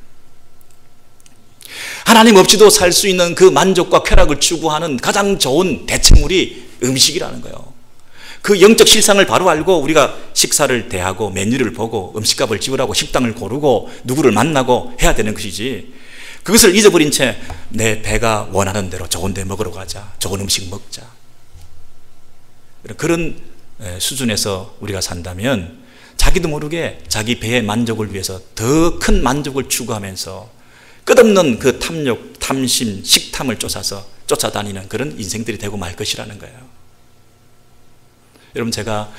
Speaker 1: 하나님 없이도 살 수 있는 그 만족과 쾌락을 추구하는 가장 좋은 대체물이 음식이라는 거예요. 그 영적 실상을 바로 알고 우리가 식사를 대하고 메뉴를 보고 음식값을 지불하고 식당을 고르고 누구를 만나고 해야 되는 것이지, 그것을 잊어버린 채 내 배가 원하는 대로 좋은 데 먹으러 가자, 좋은 음식 먹자, 그런 수준에서 우리가 산다면 자기도 모르게 자기 배의 만족을 위해서 더 큰 만족을 추구하면서 끝없는 그 탐욕, 탐심, 식탐을 쫓아다니는 그런 인생들이 되고 말 것이라는 거예요. 여러분, 제가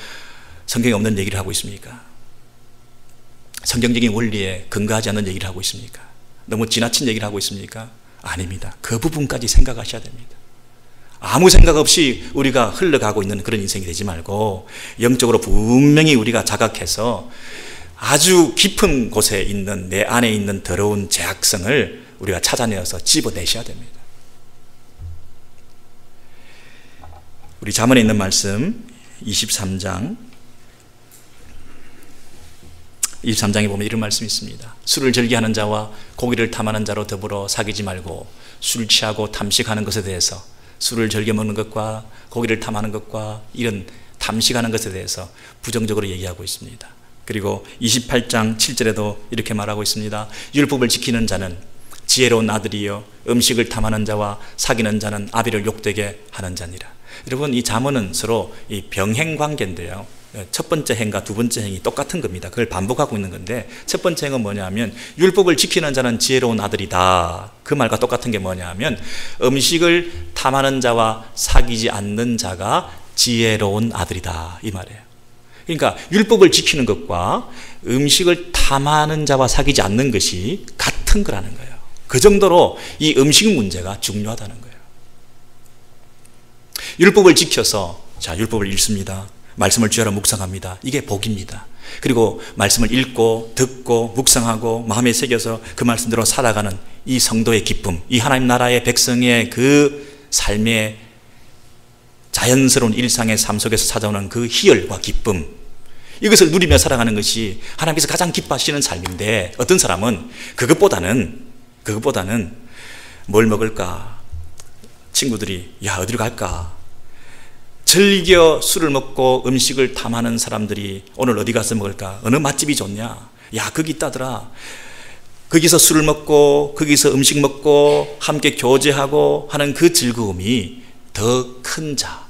Speaker 1: 성경에 없는 얘기를 하고 있습니까? 성경적인 원리에 근거하지 않는 얘기를 하고 있습니까? 너무 지나친 얘기를 하고 있습니까? 아닙니다. 그 부분까지 생각하셔야 됩니다. 아무 생각 없이 우리가 흘러가고 있는 그런 인생이 되지 말고 영적으로 분명히 우리가 자각해서 아주 깊은 곳에 있는 내 안에 있는 더러운 죄악성을 우리가 찾아내어서 집어내셔야 됩니다. 우리 잠언에 있는 말씀 23장에 보면 이런 말씀이 있습니다. 술을 즐겨하는 자와 고기를 탐하는 자로 더불어 사귀지 말고, 술 취하고 탐식하는 것에 대해서, 술을 즐겨 먹는 것과 고기를 탐하는 것과 이런 탐식하는 것에 대해서 부정적으로 얘기하고 있습니다. 그리고 28장 7절에도 이렇게 말하고 있습니다. 율법을 지키는 자는 지혜로운 아들이요 음식을 탐하는 자와 사귀는 자는 아비를 욕되게 하는 자니라. 여러분, 이 잠언은 서로 이 병행 관계인데요, 첫 번째 행과 두 번째 행이 똑같은 겁니다. 그걸 반복하고 있는 건데, 첫 번째 행은 뭐냐면 율법을 지키는 자는 지혜로운 아들이다. 그 말과 똑같은 게 뭐냐면 음식을 탐하는 자와 사귀지 않는 자가 지혜로운 아들이다, 이 말이에요. 그러니까 율법을 지키는 것과 음식을 탐하는 자와 사귀지 않는 것이 같은 거라는 거예요. 그 정도로 이 음식 문제가 중요하다는 거예요. 율법을 지켜서, 자, 율법을 읽습니다. 말씀을 주야로 묵상합니다. 이게 복입니다. 그리고 말씀을 읽고 듣고 묵상하고 마음에 새겨서 그 말씀대로 살아가는 이 성도의 기쁨, 이 하나님 나라의 백성의 그 삶의 자연스러운 일상의 삶 속에서 찾아오는 그 희열과 기쁨, 이것을 누리며 살아가는 것이 하나님께서 가장 기뻐하시는 삶인데, 어떤 사람은 그것보다는 뭘 먹을까, 친구들이 야 어디로 갈까, 즐겨 술을 먹고 음식을 탐하는 사람들이 오늘 어디 가서 먹을까, 어느 맛집이 좋냐, 야 거기 있다더라, 거기서 술을 먹고 거기서 음식 먹고 함께 교제하고 하는 그 즐거움이 더 큰 자,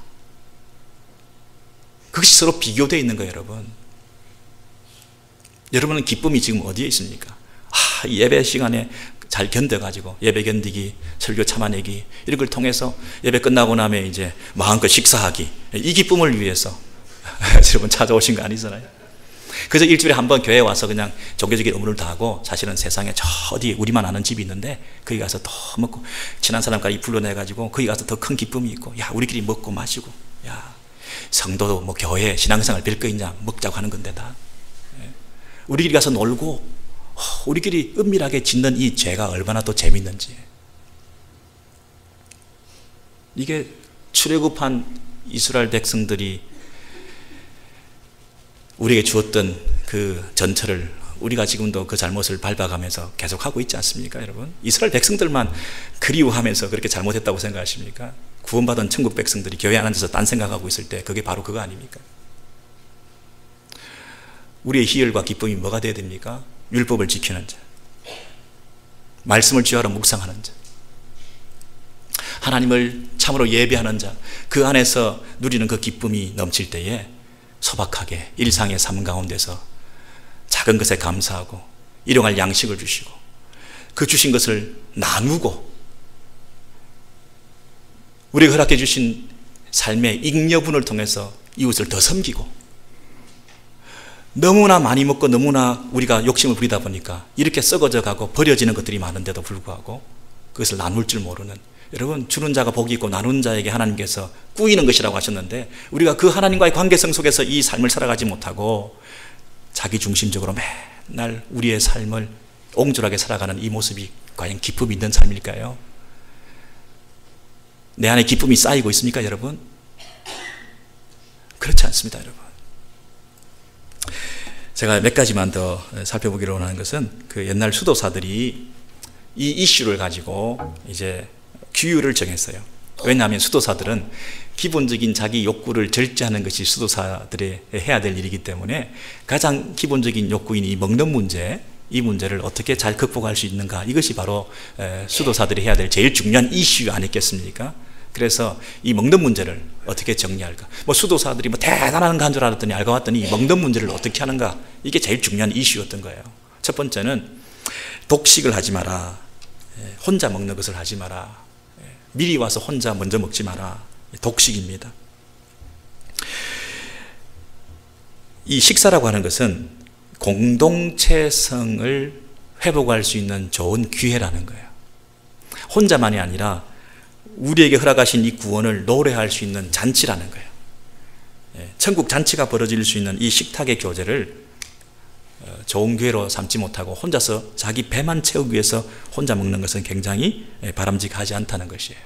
Speaker 1: 그것이 서로 비교되어 있는 거예요. 여러분은 기쁨이 지금 어디에 있습니까? 예배 시간에 잘 견뎌가지고 예배 견디기, 설교 참아내기, 이런 걸 통해서 예배 끝나고 나면 이제 마음껏 식사하기, 이 기쁨을 위해서 여러분 찾아오신 거 아니잖아요. 그래서 일주일에 한 번 교회에 와서 그냥 종교적인 의무를 다하고, 사실은 세상에 저 어디 우리만 아는 집이 있는데 거기 가서 더 먹고, 친한 사람까지 불러내가지고 거기 가서 더 큰 기쁨이 있고, 야 우리끼리 먹고 마시고, 야 성도도 뭐 교회 신앙생활 별 거 있냐, 먹자고 하는 건데 다 우리끼리 가서 놀고 우리끼리 은밀하게 짓는 이 죄가 얼마나 또 재밌는지. 이게 출애굽한 이스라엘 백성들이 우리에게 주었던 그 전철을 우리가 지금도 그 잘못을 밟아가면서 계속하고 있지 않습니까? 여러분, 이스라엘 백성들만 그리워하면서 그렇게 잘못했다고 생각하십니까? 구원받은 천국 백성들이 교회 안 앉아서 딴 생각하고 있을 때 그게 바로 그거 아닙니까? 우리의 희열과 기쁨이 뭐가 되어야 됩니까? 율법을 지키는 자, 말씀을 주야로 묵상하는 자, 하나님을 참으로 예배하는 자, 그 안에서 누리는 그 기쁨이 넘칠 때에 소박하게 일상의 삶 가운데서 작은 것에 감사하고 일용할 양식을 주시고 그 주신 것을 나누고 우리가 허락해 주신 삶의 잉여분을 통해서 이웃을 더 섬기고 너무나 많이 먹고 너무나 우리가 욕심을 부리다 보니까 이렇게 썩어져 가고 버려지는 것들이 많은데도 불구하고 그것을 나눌 줄 모르는, 여러분 주는 자가 복이 있고 나누는 자에게 하나님께서 꾸이는 것이라고 하셨는데 우리가 그 하나님과의 관계성 속에서 이 삶을 살아가지 못하고 자기 중심적으로 맨날 우리의 삶을 옹졸하게 살아가는 이 모습이 과연 기쁨이 있는 삶일까요? 내 안에 기쁨이 쌓이고 있습니까, 여러분? 그렇지 않습니다, 여러분. 제가 몇 가지만 더 살펴보기로 원하는 것은 그 옛날 수도사들이 이 이슈를 가지고 이제 규율을 정했어요. 왜냐하면 수도사들은 기본적인 자기 욕구를 절제하는 것이 수도사들의 해야 될 일이기 때문에 가장 기본적인 욕구인 이 먹는 문제, 이 문제를 어떻게 잘 극복할 수 있는가, 이것이 바로 수도사들이 해야 될 제일 중요한 이슈 아니겠습니까? 그래서 이 먹는 문제를 어떻게 정리할까? 수도사들이 대단한 간 줄 알았더니 알고 봤더니 이 먹는 문제를 어떻게 하는가, 이게 제일 중요한 이슈였던 거예요. 첫 번째는 독식을 하지 마라. 혼자 먹는 것을 하지 마라. 미리 와서 혼자 먼저 먹지 마라. 독식입니다. 이 식사라고 하는 것은 공동체성을 회복할 수 있는 좋은 기회라는 거예요. 혼자만이 아니라 우리에게 허락하신 이 구원을 노래할 수 있는 잔치라는 거예요. 천국 잔치가 벌어질 수 있는 이 식탁의 교제를 좋은 기회로 삼지 못하고 혼자서 자기 배만 채우기 위해서 혼자 먹는 것은 굉장히 바람직하지 않다는 것이에요.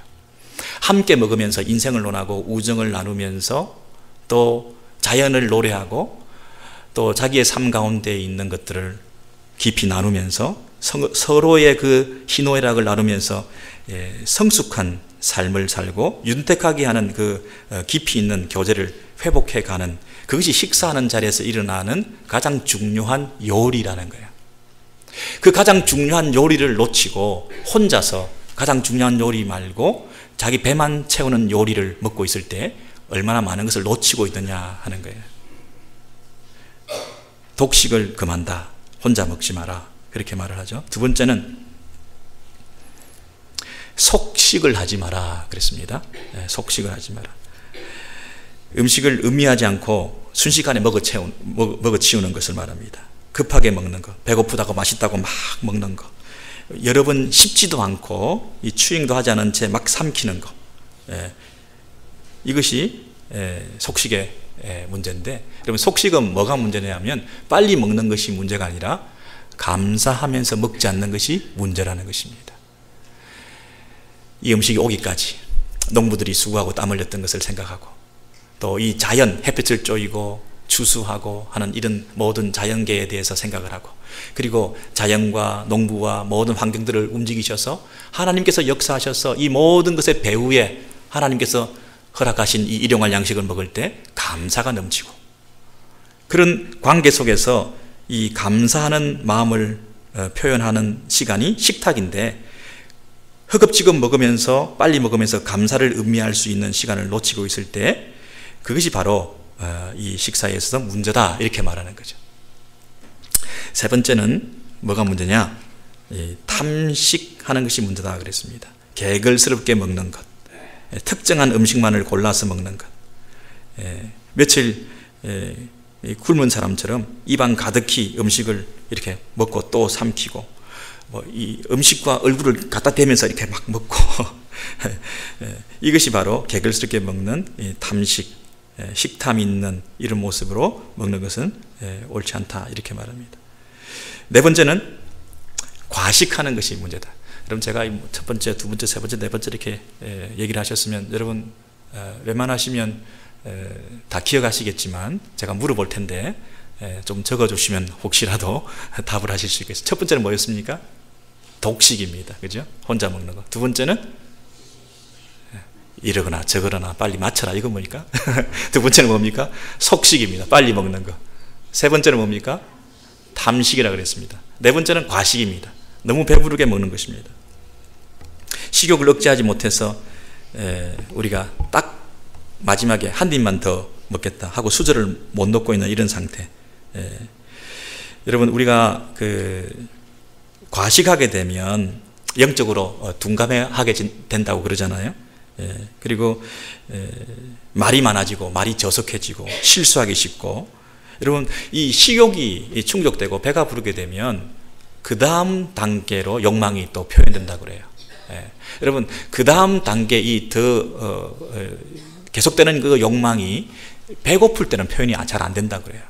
Speaker 1: 함께 먹으면서 인생을 논하고 우정을 나누면서 또 자연을 노래하고 또 자기의 삶 가운데 있는 것들을 깊이 나누면서 서로의 그 희노애락을 나누면서 성숙한 삶을 살고 윤택하게 하는 그 깊이 있는 교제를 회복해가는, 그것이 식사하는 자리에서 일어나는 가장 중요한 요리라는 거예요. 그 가장 중요한 요리를 놓치고 혼자서 가장 중요한 요리 말고 자기 배만 채우는 요리를 먹고 있을 때 얼마나 많은 것을 놓치고 있느냐 하는 거예요. 독식을 금한다. 혼자 먹지 마라. 그렇게 말을 하죠. 두 번째는 속식을 하지 마라 그랬습니다. 속식을 하지 마라. 음식을 음미하지 않고 순식간에 먹어치우는 것을 말합니다. 급하게 먹는 것, 배고프다고 맛있다고 막 먹는 것, 여러 번 씹지도 않고 이 추잉도 하지 않은 채 막 삼키는 것, 이것이 속식의 문제인데, 여러분 속식은 뭐가 문제냐면 빨리 먹는 것이 문제가 아니라 감사하면서 먹지 않는 것이 문제라는 것입니다. 이 음식이 오기까지 농부들이 수고하고 땀 흘렸던 것을 생각하고 또 이 자연, 햇빛을 쬐이고 추수하고 하는 이런 모든 자연계에 대해서 생각을 하고, 그리고 자연과 농부와 모든 환경들을 움직이셔서 하나님께서 역사하셔서 이 모든 것의 배후에 하나님께서 허락하신 이 일용할 양식을 먹을 때 감사가 넘치고, 그런 관계 속에서 이 감사하는 마음을 표현하는 시간이 식탁인데, 허겁지겁 먹으면서 빨리 먹으면서 감사를 음미할 수 있는 시간을 놓치고 있을 때 그것이 바로 이 식사에 있어서 문제다, 이렇게 말하는 거죠. 세 번째는 뭐가 문제냐? 탐식하는 것이 문제다 그랬습니다. 개걸스럽게 먹는 것, 특정한 음식만을 골라서 먹는 것, 며칠 굶은 사람처럼 입안 가득히 음식을 이렇게 먹고 또 삼키고, 이 음식과 얼굴을 갖다 대면서 이렇게 막 먹고 이것이 바로 개걸스럽게 먹는 탐식, 식탐 있는 이런 모습으로 먹는 것은 옳지 않다, 이렇게 말합니다. 네 번째는 과식하는 것이 문제다. 여러분 제가 첫 번째, 두 번째, 세 번째, 네 번째 이렇게 얘기를 하셨으면 여러분 웬만하시면 다 기억하시겠지만 제가 물어볼 텐데 좀 적어주시면 혹시라도 답을 하실 수 있겠어요. 첫 번째는 뭐였습니까? 독식입니다. 그죠? 혼자 먹는 거. 두 번째는 이러거나 저러거나 빨리 맞춰라, 이거 뭡니까? 두 번째는 뭡니까? 속식입니다. 빨리 먹는 거. 세 번째는 뭡니까? 탐식이라 그랬습니다. 네 번째는 과식입니다. 너무 배부르게 먹는 것입니다. 식욕을 억제하지 못해서 우리가 딱 마지막에 한 입만 더 먹겠다 하고 수저를 못 놓고 있는 이런 상태. 여러분, 우리가 과식하게 되면 영적으로 둔감하게 된다고 그러잖아요. 그리고 말이 많아지고 말이 저속해지고 실수하기 쉽고, 여러분, 이 식욕이 충족되고 배가 부르게 되면 그 다음 단계로 욕망이 또 표현된다고 그래요. 여러분, 그 다음 단계 계속되는 그 욕망이 배고플 때는 표현이 잘 안 된다고 그래요.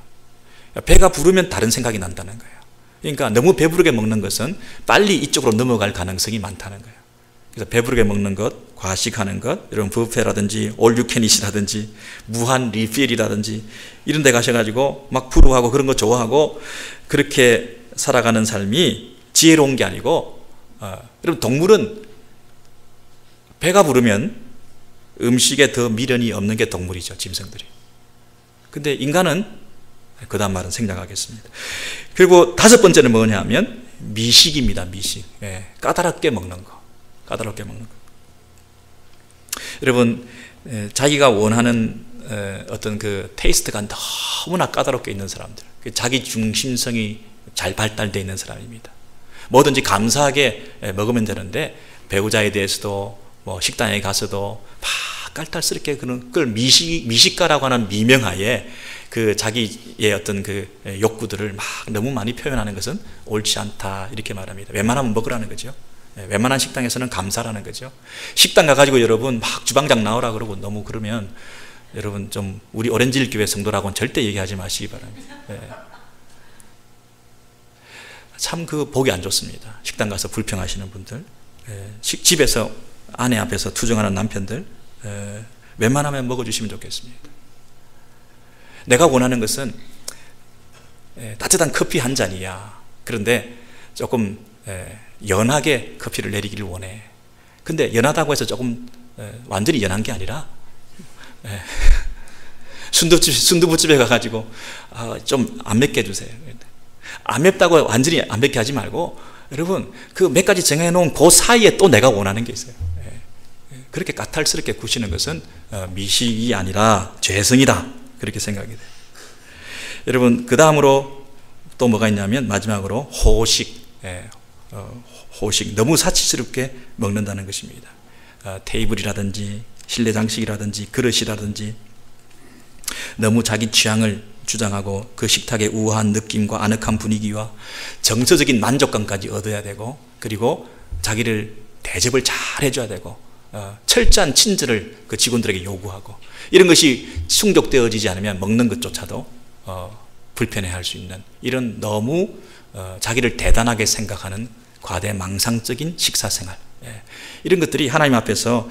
Speaker 1: 배가 부르면 다른 생각이 난다는 거예요. 그러니까 너무 배부르게 먹는 것은 빨리 이쪽으로 넘어갈 가능성이 많다는 거예요. 그래서 배부르게 먹는 것, 과식하는 것, 여러분 뷔페라든지 올 유 캔 이트라든지 무한 리필이라든지 이런 데 가셔가지고 막 부르하고 그런 거 좋아하고 그렇게 살아가는 삶이 지혜로운 게 아니고, 여러분, 동물은 배가 부르면 음식에 더 미련이 없는 게 동물이죠, 짐승들이. 근데 인간은 그 다음 말은 생략하겠습니다. 그리고 다섯 번째는 뭐냐 하면 미식입니다. 미식. 까다롭게 먹는 거. 까다롭게 먹는 거. 여러분, 자기가 원하는 어떤 그 테이스트가 너무나 까다롭게 있는 사람들, 자기 중심성이 잘 발달되어 있는 사람입니다. 뭐든지 감사하게 먹으면 되는데 배우자에 대해서도 뭐 식당에 가서도 막 깔탈스럽게 그걸 미식가라고 하는 미명하에 그 자기의 어떤 그 욕구들을 막 너무 많이 표현하는 것은 옳지 않다, 이렇게 말합니다. 웬만하면 먹으라는 거죠. 웬만한 식당에서는 감사라는 거죠. 식당 가가지고 여러분 막 주방장 나오라 그러고 너무 그러면 여러분 좀 우리 오렌지힐 교회 성도라고는 절대 얘기하지 마시기 바랍니다. 참 그 보기 안 좋습니다. 식당 가서 불평하시는 분들, 집에서 아내 앞에서 투정하는 남편들, 웬만하면 먹어주시면 좋겠습니다. 내가 원하는 것은 따뜻한 커피 한 잔이야. 그런데 조금 연하게 커피를 내리기를 원해. 근데 연하다고 해서 조금 완전히 연한 게 아니라 순두부집에 가가지고 좀 안 맵게 해주세요. 안 맵다고 완전히 안 맵게 하지 말고, 여러분, 그 몇 가지 정해놓은 그 사이에 또 내가 원하는 게 있어요. 그렇게 까탈스럽게 구시는 것은 미식이 아니라 죄성이다, 그렇게 생각이 돼요. 여러분, 그 다음으로 또 뭐가 있냐면 마지막으로 호식. 호식, 너무 사치스럽게 먹는다는 것입니다. 테이블이라든지 실내 장식이라든지 그릇이라든지 너무 자기 취향을 주장하고 그 식탁의 우아한 느낌과 아늑한 분위기와 정서적인 만족감까지 얻어야 되고, 그리고 자기를 대접을 잘 해줘야 되고, 철저한 친절을 그 직원들에게 요구하고, 이런 것이 충족되어지지 않으면 먹는 것조차도 불편해할 수 있는 이런 너무 자기를 대단하게 생각하는 과대망상적인 식사생활, 이런 것들이 하나님 앞에서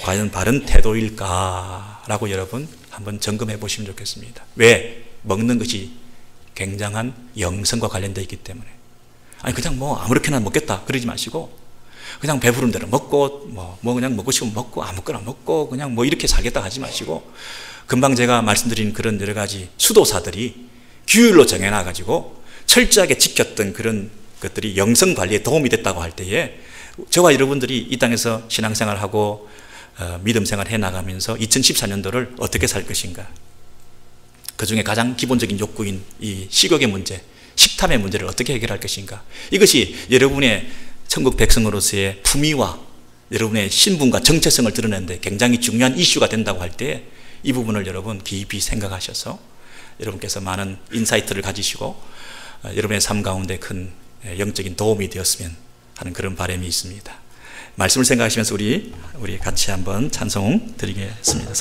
Speaker 1: 과연 바른 태도일까라고 여러분 한번 점검해 보시면 좋겠습니다. 왜? 먹는 것이 굉장한 영성과 관련되어 있기 때문에. 아니 그냥 뭐 아무렇게나 먹겠다 그러지 마시고, 그냥 배부른 대로 먹고 뭐 그냥 먹고 싶으면 먹고 아무거나 먹고 그냥 뭐 이렇게 살겠다 하지 마시고, 금방 제가 말씀드린 그런 여러 가지 수도사들이 규율로 정해놔 가지고 철저하게 지켰던 그런 것들이 영성 관리에 도움이 됐다고 할 때에, 저와 여러분들이 이 땅에서 신앙생활하고 믿음 생활 해나가면서 2014년도를 어떻게 살 것인가, 그 중에 가장 기본적인 욕구인 이 식욕의 문제, 식탐의 문제를 어떻게 해결할 것인가, 이것이 여러분의 천국 백성으로서의 품위와 여러분의 신분과 정체성을 드러내는데 굉장히 중요한 이슈가 된다고 할 때, 이 부분을 여러분 깊이 생각하셔서 여러분께서 많은 인사이트를 가지시고 여러분의 삶 가운데 큰 영적인 도움이 되었으면 하는 그런 바람이 있습니다. 말씀을 생각하시면서 우리 같이 한번 찬송 드리겠습니다.